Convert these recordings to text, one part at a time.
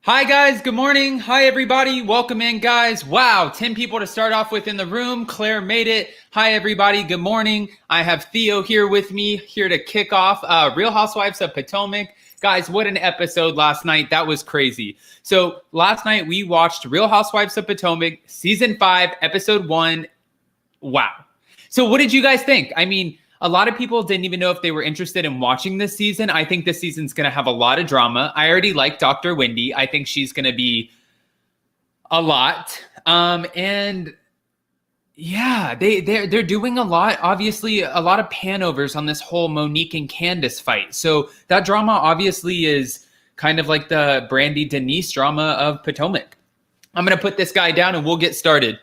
Hi guys, good morning. Hi everybody, welcome in guys. Wow, 10 people to start off with in the room. Claire made it. Hi everybody, good morning. I have Theo here with me, here to kick off Real Housewives of Potomac. Guys, what an episode last night. That was crazy. So last night we watched Real Housewives of Potomac, Season 5, Episode 1. Wow. So what did you guys think? I mean, a lot of people didn't even know if they were interested in watching this season. I think this season's going to have a lot of drama. I already like Dr. Wendy. I think she's going to be a lot. And yeah, they're doing a lot. Obviously, a lot of panovers on this whole Monique and Candiace fight. So that drama obviously is kind of like the Brandy Denise drama of Potomac. I'm going to put this guy down and we'll get started.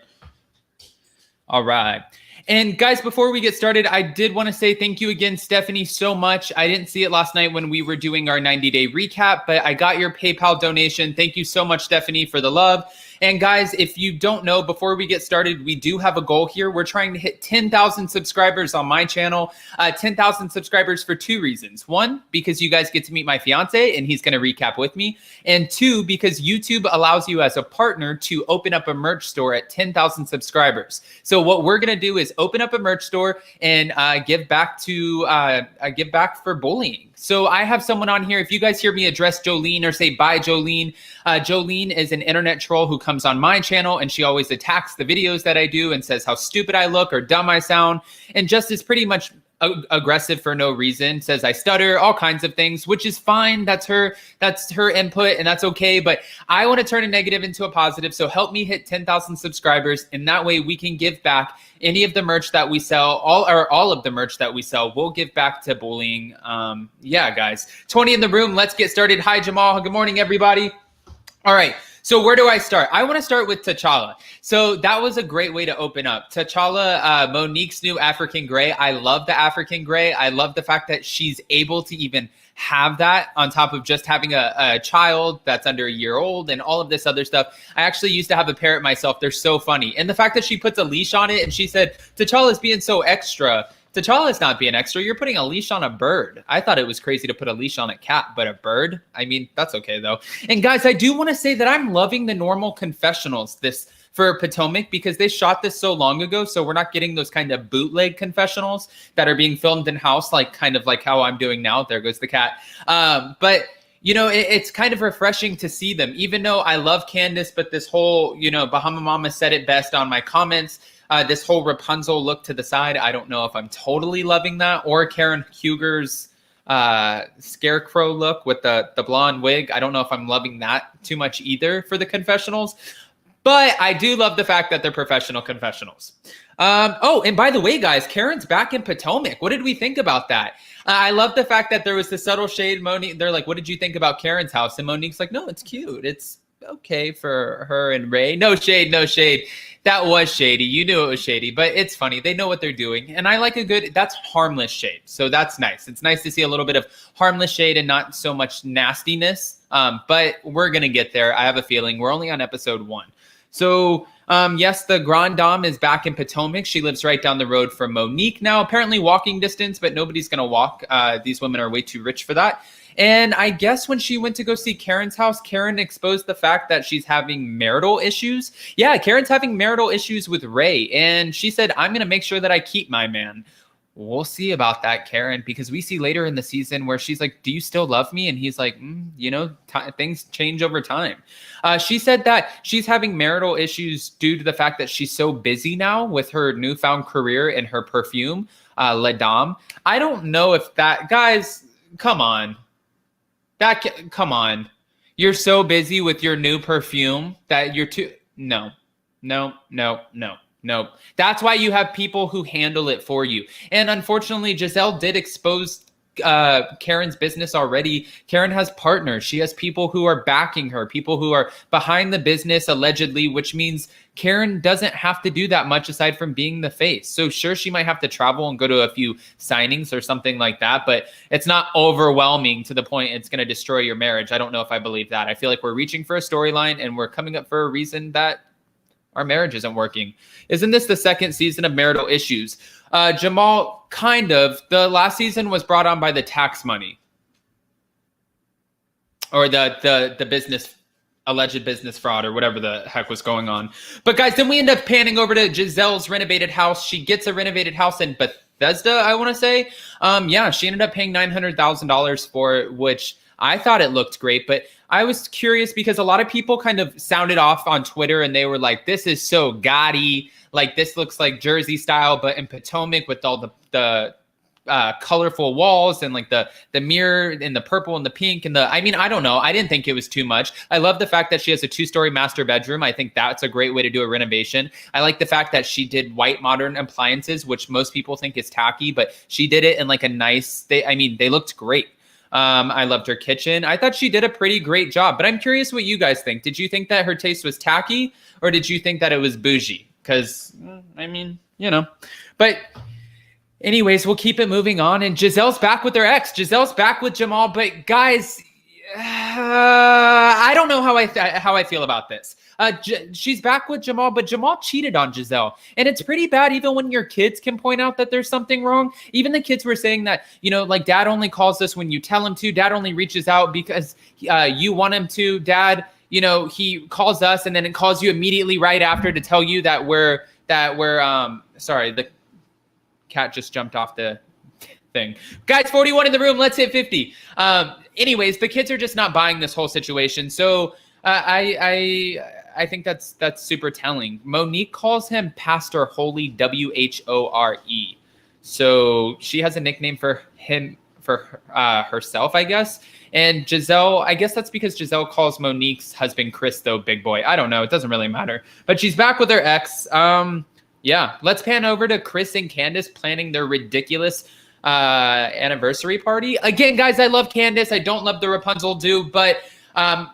All right. And guys, before we get started, I did want to say thank you again, Stephanie, so much. I didn't see it last night when we were doing our 90-day recap, but I got your PayPal donation. Thank you so much, Stephanie, for the love. And guys, if you don't know, before we get started, we do have a goal here. We're trying to hit 10,000 subscribers on my channel. 10,000 subscribers for two reasons. One, because you guys get to meet my fiance and he's going to recap with me. And two, because YouTube allows you as a partner to open up a merch store at 10,000 subscribers. So what we're going to do is open up a merch store and give back for bullying. So I have someone on here. If you guys hear me address Jolene or say bye, Jolene, Jolene is an internet troll who comes on my channel and she always attacks the videos that I do and says how stupid I look or dumb I sound and just is pretty much aggressive for no reason, says I stutter, all kinds of things, which is fine. That's her input and that's okay. But I want to turn a negative into a positive. So help me hit 10,000 subscribers. And that way we can give back any of the merch that we sell, all of the merch that we sell, we'll give back to bullying. Yeah, guys, 20 in the room. Let's get started. Hi, Jamal. Good morning, everybody. All right. So where do I start? I want to start with T'Challa. So that was a great way to open up. T'Challa, Monique's new African gray. I love the African gray. I love the fact that she's able to even have that on top of just having a child that's under a year old and all of this other stuff. I actually used to have a parrot myself. They're so funny. And the fact that she puts a leash on it and she said, T'Challa's being so extra. T'Challa is not being extra. You're putting a leash on a bird. I thought it was crazy to put a leash on a cat, but a bird? I mean, that's okay though. And guys, I do want to say that I'm loving the normal confessionals for Potomac because they shot this so long ago. So we're not getting those kind of bootleg confessionals that are being filmed in house, kind of like how I'm doing now. There goes the cat. But you know, it's kind of refreshing to see them, even though I love Candiace, but this whole, Bahama Mama said it best on my comments. This whole Rapunzel look to the side, I don't know if I'm totally loving that, or Karen Huger's scarecrow look with the blonde wig. I don't know if I'm loving that too much either for the confessionals, but I do love the fact that they're professional confessionals. Oh, and by the way, guys, Karen's back in Potomac. What did we think about that? I love the fact that there was the subtle shade. Monique, they're like, what did you think about Karen's house? And Monique's like, no, it's cute. It's okay for her and Ray. No shade, no shade. That was shady. You knew it was shady, but it's funny. They know what they're doing. And I like that's harmless shade. So that's nice. It's nice to see a little bit of harmless shade and not so much nastiness. But we're going to get there. I have a feeling. We're only on episode 1. So yes, the Grand Dame is back in Potomac. She lives right down the road from Monique now, apparently walking distance, but nobody's going to walk. These women are way too rich for that. And I guess when she went to go see Karen's house, Karen exposed the fact that she's having marital issues. Yeah, Karen's having marital issues with Ray. And she said, I'm going to make sure that I keep my man. We'll see about that, Karen, because we see later in the season where she's like, do you still love me? And he's like, things change over time. She said that she's having marital issues due to the fact that she's so busy now with her newfound career and her perfume, La Dame. I don't know if that, guys, come on. Come on. You're so busy with your new perfume that you're too... No. That's why you have people who handle it for you. And unfortunately, Gizelle did expose Karen's business already. Karen has partners. She has people who are backing her, people who are behind the business allegedly, which means Karen doesn't have to do that much aside from being the face. So sure, she might have to travel and go to a few signings or something like that, but it's not overwhelming to the point it's going to destroy your marriage. I don't know if I believe that. I feel like we're reaching for a storyline and we're coming up for a reason that our marriage isn't working. Isn't this the second season of marital issues? Jamal, kind of. The last season was brought on by the tax money or the business alleged business fraud or whatever the heck was going on. But guys, then we end up panning over to Gizelle's renovated house. She gets a renovated house in Bethesda, I want to say. Yeah, she ended up paying $900,000 for it, which I thought it looked great. But I was curious because a lot of people kind of sounded off on Twitter and they were like, this is so gaudy. Like, this looks like Jersey style, but in Potomac with all the colorful walls and like the mirror and the purple and the pink and I mean, I don't know. I didn't think it was too much. I love the fact that she has a 2-story master bedroom. I think that's a great way to do a renovation. I like the fact that she did white modern appliances, which most people think is tacky, but she did it in like a nice, they looked great. I loved her kitchen. I thought she did a pretty great job, but I'm curious what you guys think. Did you think that her taste was tacky or did you think that it was bougie? Because, I mean, you know, but anyways, we'll keep it moving on. And Gizelle's back with her ex. Gizelle's back with Jamal. But guys, I don't know how I feel about this. She's back with Jamal, but Jamal cheated on Gizelle. And it's pretty bad even when your kids can point out that there's something wrong. Even the kids were saying that, you know, like, dad only calls us when you tell him to. Dad only reaches out because you want him to. Dad, you know, he calls us and then it calls you immediately right after to tell you that we're sorry, the cat just jumped off the thing. Guys, 41 in the room. Let's hit 50. Anyways, the kids are just not buying this whole situation. So I think that's super telling. Monique calls him Pastor Holy, WHORE. So she has a nickname for him, for herself, I guess. And Gizelle, I guess that's because Gizelle calls Monique's husband Chris, though, big boy. I don't know. It doesn't really matter. But she's back with her ex. Yeah, let's pan over to Chris and Candiace planning their ridiculous anniversary party. Again, guys, I love Candiace. I don't love the Rapunzel do, but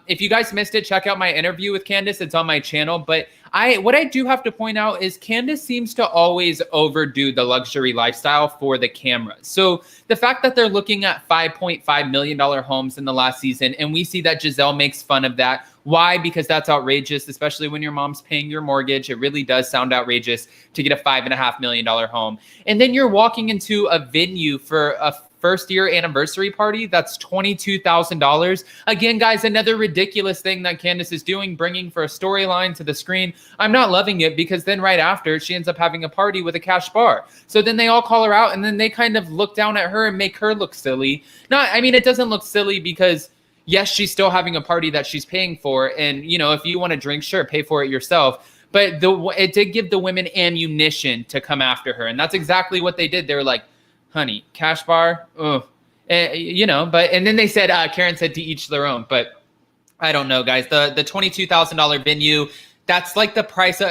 if you guys missed it, check out my interview with Candiace. It's on my channel. But what I do have to point out is Candiace seems to always overdo the luxury lifestyle for the camera. So the fact that they're looking at $5.5 million homes in the last season, and we see that Gizelle makes fun of that. Why? Because that's outrageous, especially when your mom's paying your mortgage. It really does sound outrageous to get a $5.5 million home. And then you're walking into a venue for a first-year anniversary party that's $22,000. Again, guys, another ridiculous thing that Candiace is doing, bringing for a storyline to the screen. I'm not loving it because then right after, she ends up having a party with a cash bar. So then they all call her out, and then they kind of look down at her and make her look silly. I mean, it doesn't look silly because yes, she's still having a party that she's paying for. And, you know, if you want to drink, sure, pay for it yourself. But it did give the women ammunition to come after her. And that's exactly what they did. They were like, honey, cash bar, you know, and then they said, Karen said to each their own. But I don't know, guys. The $22,000 venue, that's like the price.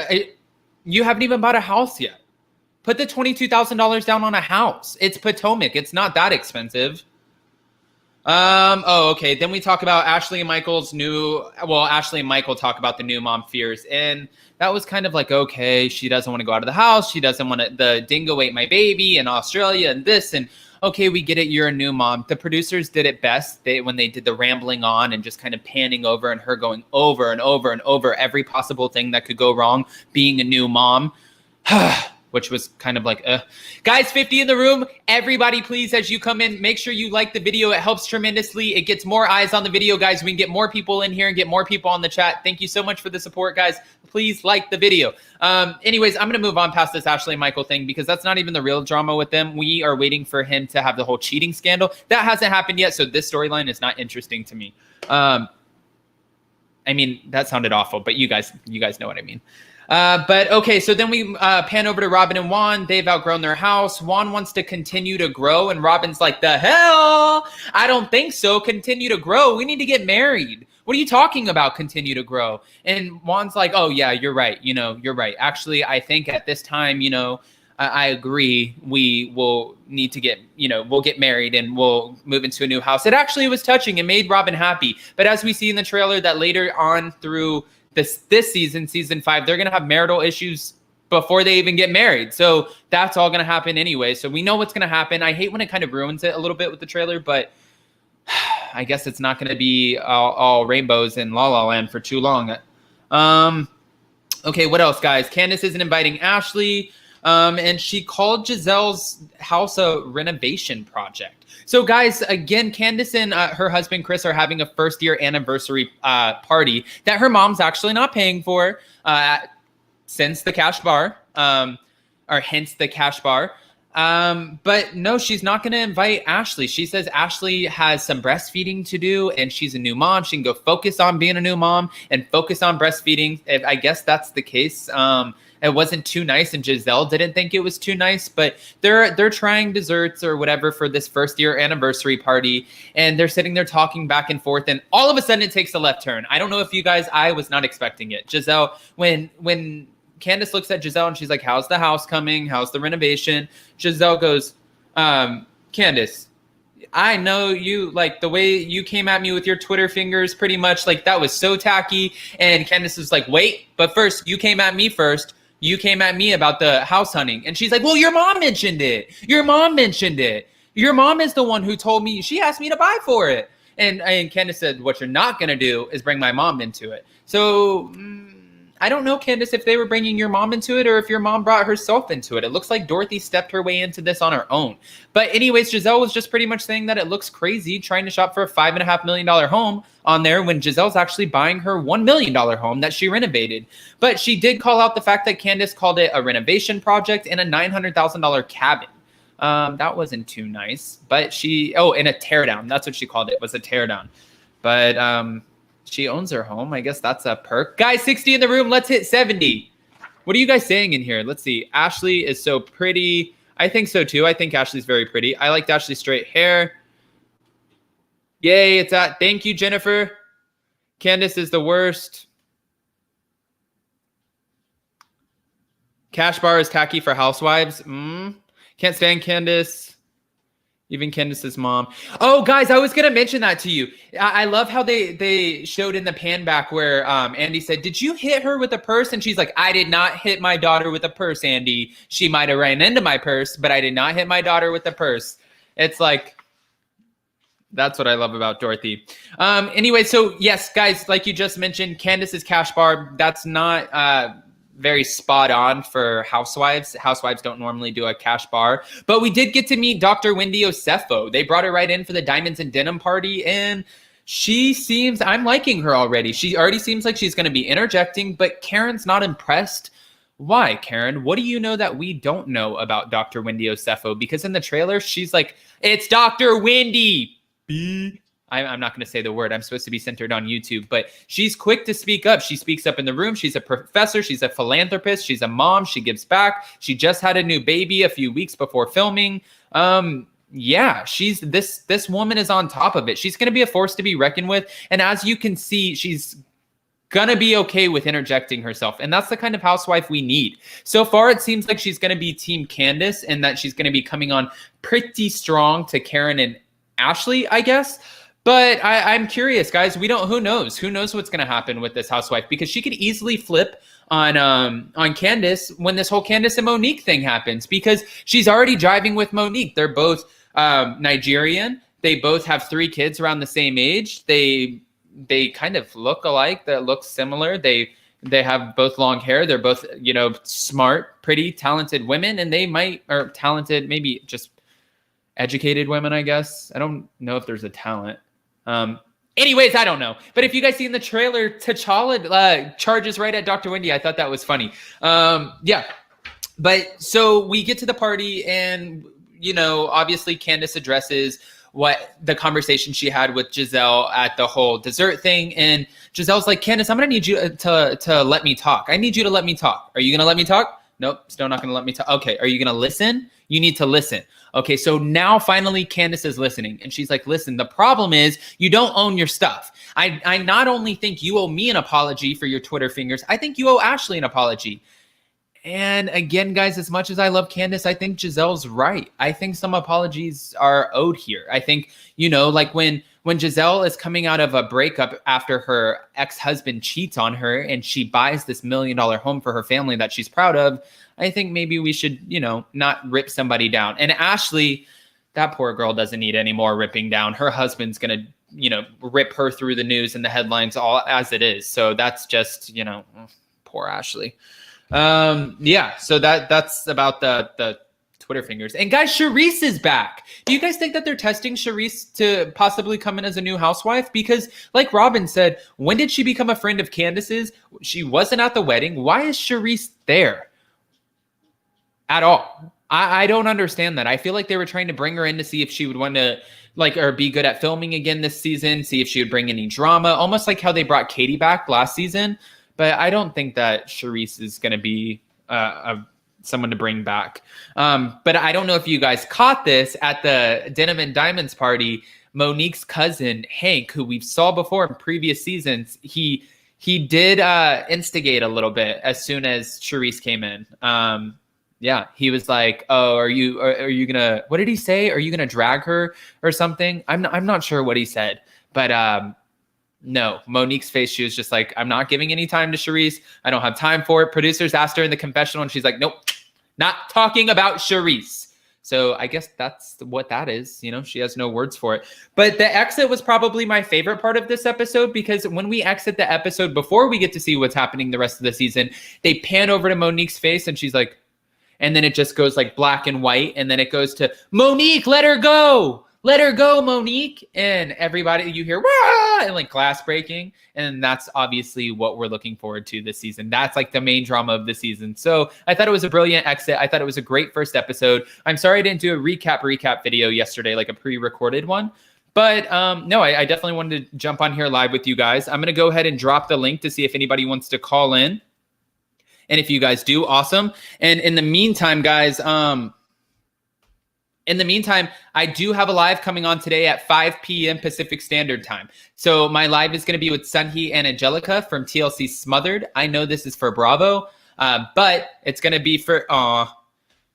You haven't even bought a house yet. Put the $22,000 down on a house. It's Potomac. It's not that expensive. Okay. Then we talk about Ashley and Michael's Ashley and Michael talk about the new mom fears. And that was kind of like, okay, she doesn't want to go out of the house. She doesn't want to, the dingo ate my baby in Australia and this, and okay, we get it. You're a new mom. The producers did it best. When they did the rambling on and just kind of panning over and her going over and over and over every possible thing that could go wrong being a new mom. Which was kind of like, Guys, 50 in the room. Everybody, please, as you come in, make sure you like the video. It helps tremendously. It gets more eyes on the video, guys. We can get more people in here and get more people on the chat. Thank you so much for the support, guys. Please like the video. Anyways, I'm going to move on past this Ashley and Michael thing because that's not even the real drama with them. We are waiting for him to have the whole cheating scandal. That hasn't happened yet, so this storyline is not interesting to me. I mean, that sounded awful, but you guys know what I mean. But okay, so then we pan over to Robin and Juan. They've outgrown their house. Juan wants to continue to grow, and Robin's like, the hell? I don't think so. Continue to grow. We need to get married. What are you talking about? Continue to grow. And Juan's like, oh yeah, you're right. You know, you're right. Actually, I think at this time, you know, I agree. We will need to get, you know, we'll get married and we'll move into a new house. It actually was touching. It made Robin happy. But as we see in the trailer that later on through this season, season 5, they're going to have marital issues before they even get married. So that's all going to happen anyway. So we know what's going to happen. I hate when it kind of ruins it a little bit with the trailer, but I guess it's not going to be all rainbows in La La Land for too long. Okay, what else, guys? Candiace isn't inviting Ashley. And she called Gizelle's house a renovation project. So guys, again, Candiace and her husband Chris are having a first year anniversary party that her mom's actually not paying for since the cash bar, or hence the cash bar. But no, she's not going to invite Ashley. She says Ashley has some breastfeeding to do and she's a new mom. She can go focus on being a new mom and focus on breastfeeding. I guess that's the case. It wasn't too nice and Gizelle didn't think it was too nice, but they're trying desserts or whatever for this first year anniversary party. And they're sitting there talking back and forth. And all of a sudden it takes a left turn. I don't know if you guys, I was not expecting it. Gizelle, when Candiace looks at Gizelle and she's like, how's the house coming? How's the renovation? Gizelle goes, Candiace, I know you, like the way you came at me with your Twitter fingers, pretty much like that was so tacky. And Candiace is like, wait, but first you came at me first. You came at me about the house hunting. And she's like, well, your mom mentioned it. Your mom mentioned it. Your mom is the one who told me, she asked me to buy for it. And Candiace said, what you're not going to do is bring my mom into it. So I don't know, Candiace, if they were bringing your mom into it or if your mom brought herself into it. It looks like Dorothy stepped her way into this on her own. But anyways, Gizelle was just pretty much saying that it looks crazy trying to shop for a $5.5 million home on there when Gizelle's actually buying her $1 million home that she renovated. But she did call out the fact that Candiace called it a renovation project and a $900,000 cabin. That wasn't too nice. But and a teardown. That's what she called it, was a teardown. But she owns her home. I guess that's a perk. Guys, 60 in the room. Let's hit 70. What are you guys saying in here? Let's see. Ashley is so pretty. I think so too. I think Ashley's very pretty. I liked Ashley's straight hair. Yay, it's at. Thank you, Jennifer. Candiace is the worst. Cash bar is tacky for Housewives. Can't stand Candiace. Even Candiace's mom. Oh, guys, I was going to mention that to you. I love how they showed in the pan back where Andy said, did you hit her with a purse? And she's like, I did not hit my daughter with a purse, Andy. She might have ran into my purse, but I did not hit my daughter with a purse. It's like, that's what I love about Dorothy. Anyway, so yes, guys, like you just mentioned, Candiace's cash bar, that's not very spot on for Housewives. Housewives don't normally do a cash bar, but we did get to meet Dr. Wendy Osefo. They brought her right in for the Diamonds and Denim party, and I'm liking her already. She already seems like she's going to be interjecting, but Karen's not impressed. Why, Karen? What do you know that we don't know about Dr. Wendy Osefo? Because in the trailer, she's like, it's Dr. Wendy. I'm not going to say the word. I'm supposed to be centered on YouTube, but she's quick to speak up. She speaks up in the room. She's a professor. She's a philanthropist. She's a mom. She gives back. She just had a new baby a few weeks before filming. Yeah, this woman is on top of it. She's going to be a force to be reckoned with. And as you can see, she's going to be okay with interjecting herself. And that's the kind of housewife we need. So far, it seems like she's going to be Team Candiace and that she's going to be coming on pretty strong to Karen and Ashley, I guess. But I'm curious, guys. Who knows? Who knows what's going to happen with this housewife? Because she could easily flip on Candiace when this whole Candiace and Monique thing happens. Because she's already driving with Monique. They're both Nigerian. They both have 3 kids around the same age. They kind of look alike. They look similar. They have both long hair. They're both smart, pretty, talented women, and or talented, maybe just educated women. I guess I don't know if there's a talent. Anyways, I don't know. But if you guys see in the trailer, T'Challa charges right at Dr. Wendy. I thought that was funny. Yeah. But so we get to the party and, obviously Candiace addresses what the conversation she had with Gizelle at the whole dessert thing. And Giselle's like, Candiace, I'm going to need you to let me talk. I need you to let me talk. Are you going to let me talk? Nope. Still not going to let me talk. Okay. Are you going to listen? You need to listen. Okay, so now finally Candiace is listening. And she's like, listen, the problem is you don't own your stuff. I not only think you owe me an apology for your Twitter fingers, I think you owe Ashley an apology. And again, guys, as much as I love Candiace, I think Giselle's right. I think some apologies are owed here. I think, like when Gizelle is coming out of a breakup after her ex-husband cheats on her and she buys this $1 million home for her family that she's proud of, I think maybe we should, not rip somebody down. And Ashley, that poor girl doesn't need any more ripping down. Her husband's going to, rip her through the news and the headlines all as it is. So that's just, poor Ashley. Yeah, so that's about the Twitter fingers. And guys, Charisse is back. Do you guys think that they're testing Charisse to possibly come in as a new housewife? Because like Robin said, when did she become a friend of Candiace's? She wasn't at the wedding. Why is Charisse there at all? I don't understand that. I feel like they were trying to bring her in to see if she would want to or be good at filming again this season, see if she would bring any drama, almost like how they brought Katie back last season. But I don't think that Charisse is going to be someone to bring back. But I don't know if you guys caught this at the Denim and Diamonds party. Monique's cousin, Hank, who we saw before in previous seasons, he did instigate a little bit as soon as Charisse came in. Yeah, he was like, "Oh, are you gonna? What did he say? Are you gonna drag her or something?" I'm not sure what he said, but no, Monique's face, she was just like, "I'm not giving any time to Charisse. I don't have time for it." Producers asked her in the confessional, and she's like, "Nope, not talking about Charisse." So I guess that's what that is. You know, she has no words for it. But the exit was probably my favorite part of this episode, because when we exit the episode, before we get to see what's happening the rest of the season, they pan over to Monique's face, and she's like. And then it just goes like black and white. And then it goes to Monique, let her go. Let her go, Monique. And everybody, you hear, wah! And like glass breaking. And that's obviously what we're looking forward to this season. That's like the main drama of the season. So I thought it was a brilliant exit. I thought it was a great first episode. I'm sorry I didn't do a recap video yesterday, like a pre-recorded one. But no, I definitely wanted to jump on here live with you guys. I'm going to go ahead and drop the link to see if anybody wants to call in. And if you guys do, awesome. And in the meantime, guys, I do have a live coming on today at 5 p.m. Pacific Standard Time. So my live is going to be with Sunhee and Angelica from TLC Smothered. I know this is for Bravo, but it's going to be for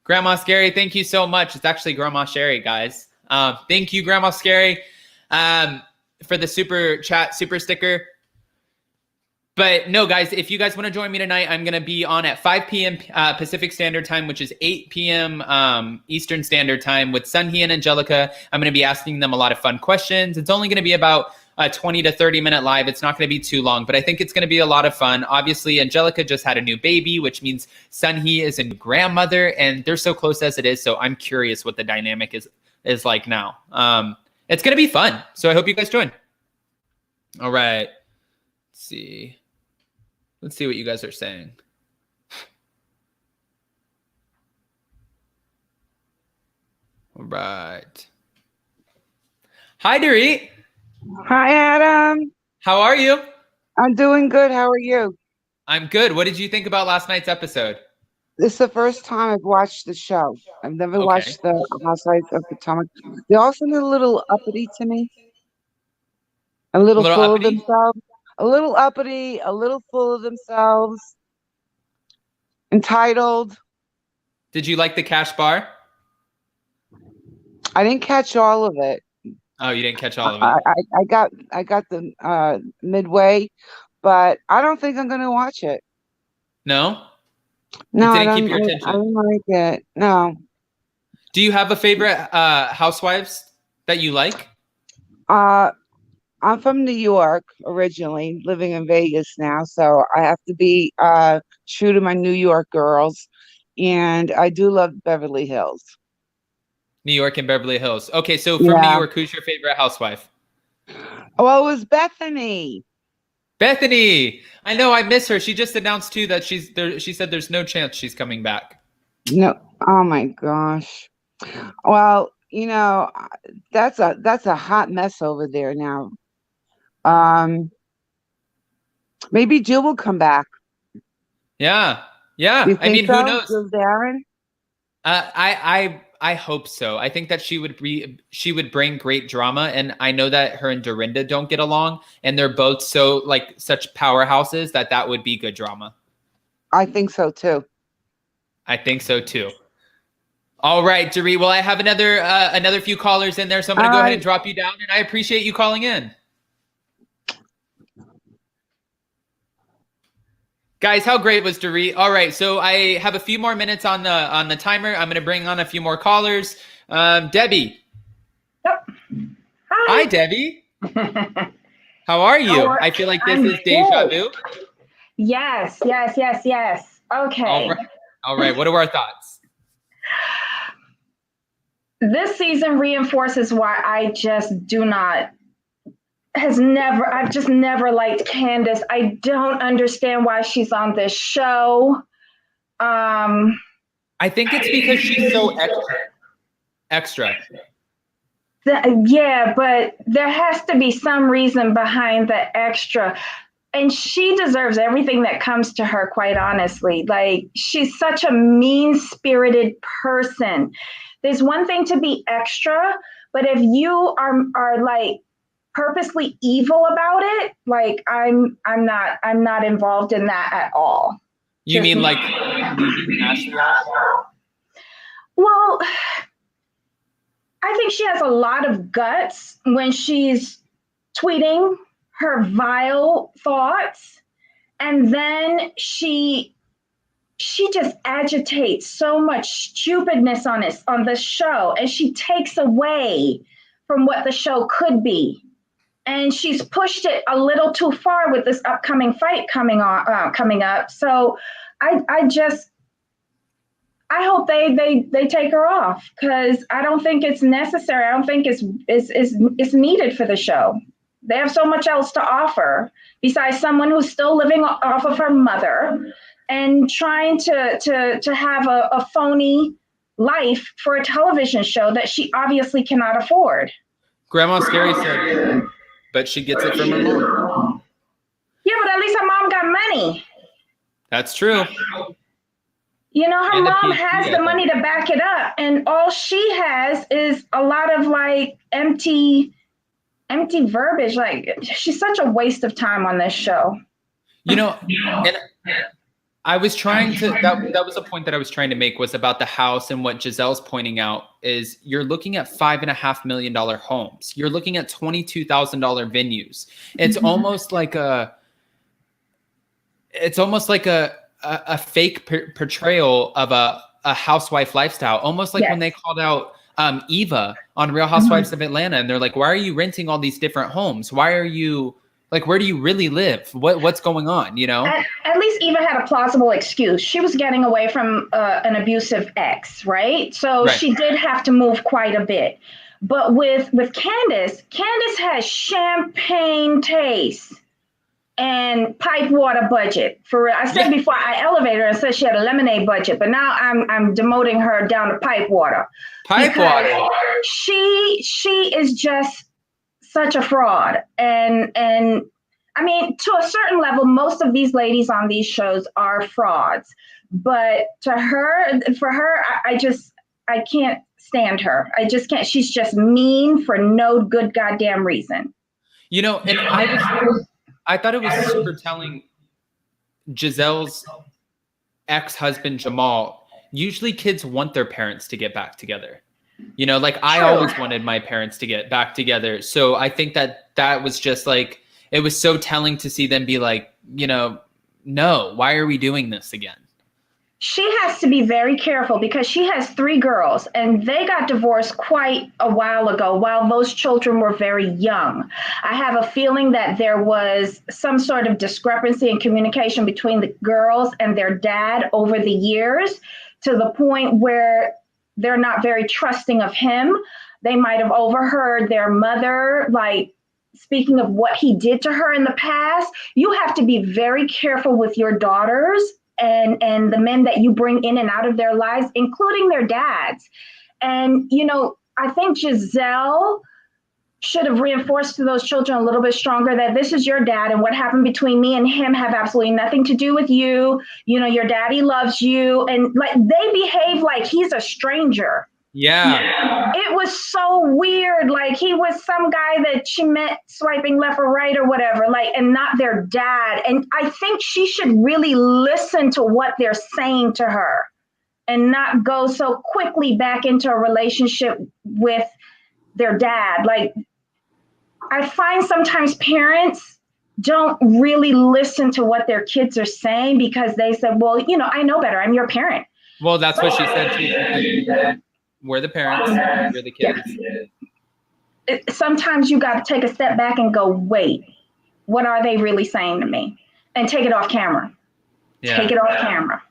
Grandma Scary. Thank you so much. It's actually Grandma Sherry, guys. Thank you, Grandma Scary, for the super chat, super sticker. But no, guys, if you guys want to join me tonight, I'm going to be on at 5 p.m. Pacific Standard Time, which is 8 p.m. Eastern Standard Time with Sunhee and Angelica. I'm going to be asking them a lot of fun questions. It's only going to be about a 20 to 30 minute live. It's not going to be too long, but I think it's going to be a lot of fun. Obviously, Angelica just had a new baby, which means Sunhee is a new grandmother, and they're so close as it is. So I'm curious what the dynamic is like now. It's going to be fun. So I hope you guys join. All right. Let's see what you guys are saying. All right. Hi, Dorit. Hi, Adam. How are you? I'm doing good. How are you? I'm good. What did you think about last night's episode? This is the first time I've watched the show. I've never watched the Housewives of Potomac. They all seem a little uppity to me. A little full of themselves. A little uppity, a little full of themselves. Entitled. Did you like the cash bar? I didn't catch all of it. Oh, you didn't catch all of it? I got the midway, but I don't think I'm going to watch it. No? No, it didn't keep your attention? I don't like it. No. Do you have a favorite Housewives that you like? I'm from New York originally, living in Vegas now, so I have to be true to my New York girls, and I do love Beverly Hills. New York and Beverly Hills. Okay, so from New York, who's your favorite housewife? Well, it was Bethany. Bethany! I know, I miss her. She just announced too that she's there. She said there's no chance she's coming back. No, oh my gosh. Well, you know, that's a hot mess over there now. Maybe Jill will come back. Yeah. I mean, who knows? Jill Darren? I hope so. I think that she would bring great drama, and I know that her and Dorinda don't get along, and they're both so like such powerhouses that would be good drama. I think so too. All right, Dorit. Well, I have another few callers in there, so I'm going to go ahead and drop you down, and I appreciate you calling in. Guys, how great was Dorit? All right, so I have a few more minutes on the timer. I'm going to bring on a few more callers. Debbie. Yep. Hi, Debbie. How are you? I feel like this is deja vu. Yes. Okay. All right. What are our thoughts? This season reinforces why I just do not I've just never liked Candiace. I don't understand why she's on this show. I think it's because she's so extra. Yeah, but there has to be some reason behind the extra. And she deserves everything that comes to her, quite honestly. Like, she's such a mean-spirited person. There's one thing to be extra, but if you are like purposely evil about it, like I'm not involved in that at all. You mean like Ashley out? Well, I think she has a lot of guts when she's tweeting her vile thoughts, and then she just agitates so much stupidness on this show, and she takes away from what the show could be. And she's pushed it a little too far with this upcoming fight coming up. So I hope they take her off, because I don't think it's necessary. I don't think it's needed for the show. They have so much else to offer besides someone who's still living off of her mother and trying to have a phony life for a television show that she obviously cannot afford. Grandma Scary said, but she gets it from her mom. Yeah, but at least her mom got money. That's true. You know, her mom has the money to back it up, and all she has is a lot of like empty verbiage. Like, she's such a waste of time on this show. You know, and I was trying to, that was a point that I was trying to make, was about the house, and what Gizelle's pointing out is you're looking at $5.5 million homes. You're looking at $22,000 venues. It's almost like a fake portrayal of a housewife lifestyle, almost like when they called out Eva on Real Housewives of Atlanta, and they're like, why are you renting all these different homes? Why are you, like, where do you really live? What's going on, you know? At least Eva had a plausible excuse. She was getting away from an abusive ex, right? So she did have to move quite a bit. But with Candiace has champagne taste and pipe water budget. I said before, I elevated her and said she had a lemonade budget, but now I'm demoting her down to pipe water. Pipe water. She is just such a fraud. And I mean, to a certain level, most of these ladies on these shows are frauds. But for her, I can't stand her. I just can't. She's just mean for no good goddamn reason. You know, and I thought it was super telling. Gizelle's ex-husband, Jamal, usually kids want their parents to get back together. You know, like I always wanted my parents to get back together. So I think that was just like, it was so telling to see them be like, you know, no, why are we doing this again? She has to be very careful because she has 3 girls and they got divorced quite a while ago while those children were very young. I have a feeling that there was some sort of discrepancy in communication between the girls and their dad over the years, to the point where they're not very trusting of him. They might have overheard their mother, like, speaking of what he did to her in the past. You have to be very careful with your daughters and the men that you bring in and out of their lives, including their dads. And, you know, I think Gizelle should have reinforced to those children a little bit stronger that this is your dad, and what happened between me and him have absolutely nothing to do with you. You know, your daddy loves you. And like, they behave like he's a stranger. Yeah. It was so weird. Like, he was some guy that she met swiping left or right or whatever, like, and not their dad. And I think she should really listen to what they're saying to her and not go so quickly back into a relationship with their dad. Like, I find sometimes parents don't really listen to what their kids are saying because they said, well, you know, I know better. I'm your parent. Well, that's what she said too. We're the parents, we're the kids. Yeah. Sometimes you got to take a step back and go, wait, what are they really saying to me? And take it off camera. Yeah. Take it off camera.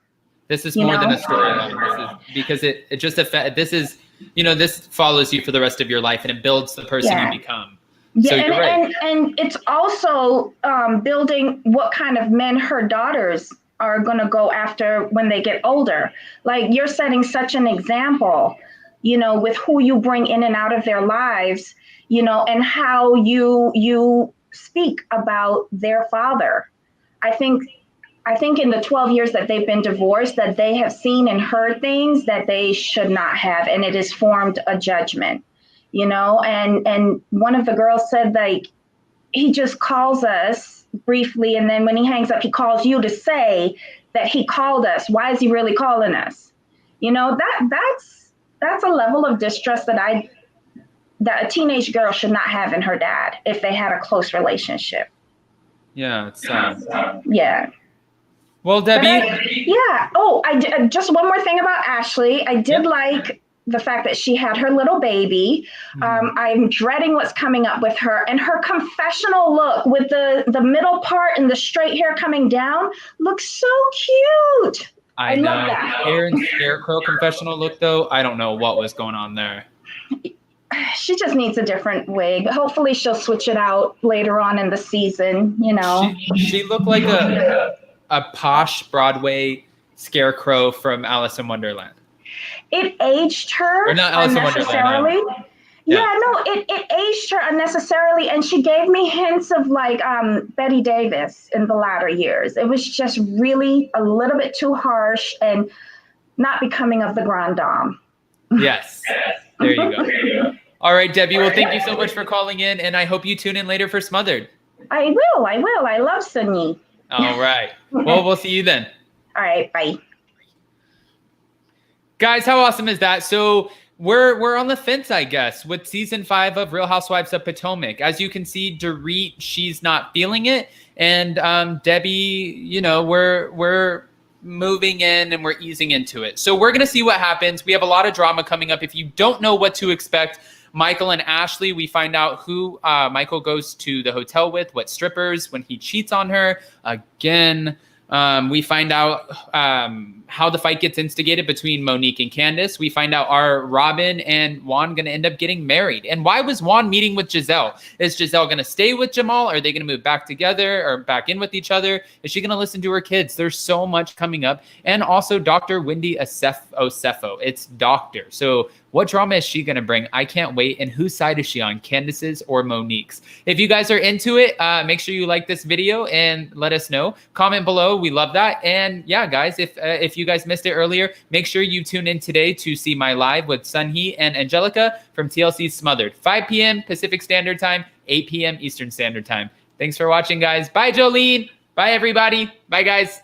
This is more than a storyline. This is because it just affects. This is, this follows you for the rest of your life, and it builds the person you become. Yeah, so you're right. And it's also building what kind of men her daughters are going to go after when they get older. Like, you're setting such an example, with who you bring in and out of their lives, and how you speak about their father. I think in the 12 years that they've been divorced, that they have seen and heard things that they should not have, and it has formed a judgment, and one of the girls said, like, he just calls us briefly, and then when he hangs up, he calls you to say that he called us. Why is he really calling us? That's a level of distrust that a teenage girl should not have in her dad if they had a close relationship. Yeah, it's sad. Yeah. Well, Debbie. Just one more thing about Ashley. I did like the fact that she had her little baby. I'm dreading what's coming up with her, and her confessional look with the middle part and the straight hair coming down looks so cute. I know. love that. Hair and scarecrow confessional look, though, I don't know what was going on there. She just needs a different wig. Hopefully she'll switch it out later on in the season, She looked like a posh Broadway scarecrow from Alice in Wonderland. It aged her or not Alice in unnecessarily. Wonderland. It aged her unnecessarily, and she gave me hints of like Betty Davis in the latter years. It was just really a little bit too harsh and not becoming of the grande dame. Yes, there you go. All right, Debbie. Well, thank you so much for calling in, and I hope you tune in later for Smothered. I will. I love Sunny. All right. Well, we'll see you then. All right. Bye. Guys, how awesome is that? So we're on the fence, I guess, with season 5 of Real Housewives of Potomac. As you can see, Dorit, she's not feeling it, and Debbie, we're moving in and we're easing into it. So we're gonna see what happens. We have a lot of drama coming up. If you don't know what to expect, Michael and Ashley, we find out who Michael goes to the hotel with, what strippers, when he cheats on her again. We find out how the fight gets instigated between Monique and Candiace. We find out, are Robin and Juan going to end up getting married? And why was Juan meeting with Gizelle? Is Gizelle going to stay with Jamal? Are they going to move back together or back in with each other? Is she going to listen to her kids? There's so much coming up. And also Dr. Wendy Osefo. It's Doctor. So what drama is she going to bring? I can't wait. And whose side is she on, Candiace's or Monique's? If you guys are into it, make sure you like this video and let us know. Comment below. We love that. And yeah, guys, if you guys missed it earlier, make sure you tune in today to see my live with Sunhee and Angelica from TLC's Smothered. 5 p.m. Pacific Standard Time, 8 p.m. Eastern Standard Time. Thanks for watching, guys. Bye, Jolene. Bye, everybody. Bye, guys.